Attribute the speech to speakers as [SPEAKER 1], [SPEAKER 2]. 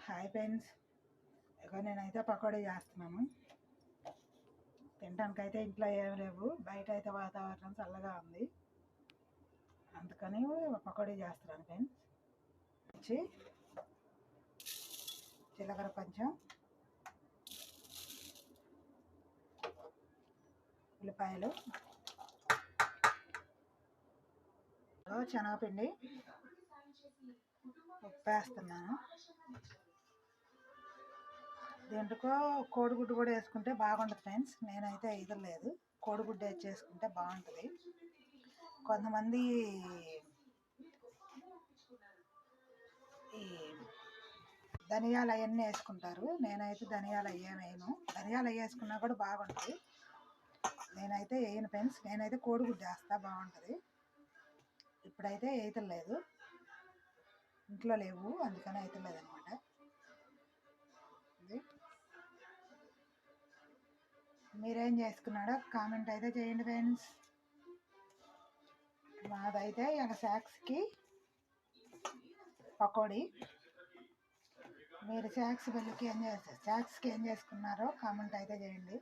[SPEAKER 1] Hi friends, ఇక నేనైతే పకోడీ చేస్తున్నాను. తినడానికి అయితే ఇంట్లో ఏం లేవు, బయట అయితే వాతావరణం చల్లగా ఉంది, అందుకని పకోడీ చేస్తున్నాను ఫ్రెండ్స్. వచ్చి జీలకర్ర కొంచెం, ఉల్లిపాయలు, శనగపిండి, ఉప్పు వేస్తున్నాను. దీంట్లో కోడిగుడ్డు కూడా వేసుకుంటే బాగుంటుంది ఫ్రెండ్స్. నేనైతే వేయలేదు, కోడిగుడ్డు వేసి చేసుకుంటే బాగుంటుంది. కొంతమంది ఈ ధనియాలు అవన్నీ వేసుకుంటారు, నేనైతే ధనియాలు వేయను. ధనియాలు వేసుకున్నా కూడా బాగుంటుంది, నేనైతే వేయను ఫ్రెండ్స్. నేనైతే కోడిగుడ్డు వేస్తా, బాగుంటుంది. ఇప్పుడైతే వేయలేదు, ఇంట్లో లేవు, అందుకని వేయలేదు అనమాట. మీరేం చేసుకున్నాడో కామెంట్ అయితే చేయండి ఫ్రెండ్స్. మాదైతే ఇక స్నాక్స్కి పకోడీ. మీరు స్నాక్స్కి ఏం చేసుకున్నారో కామెంట్ అయితే చేయండి.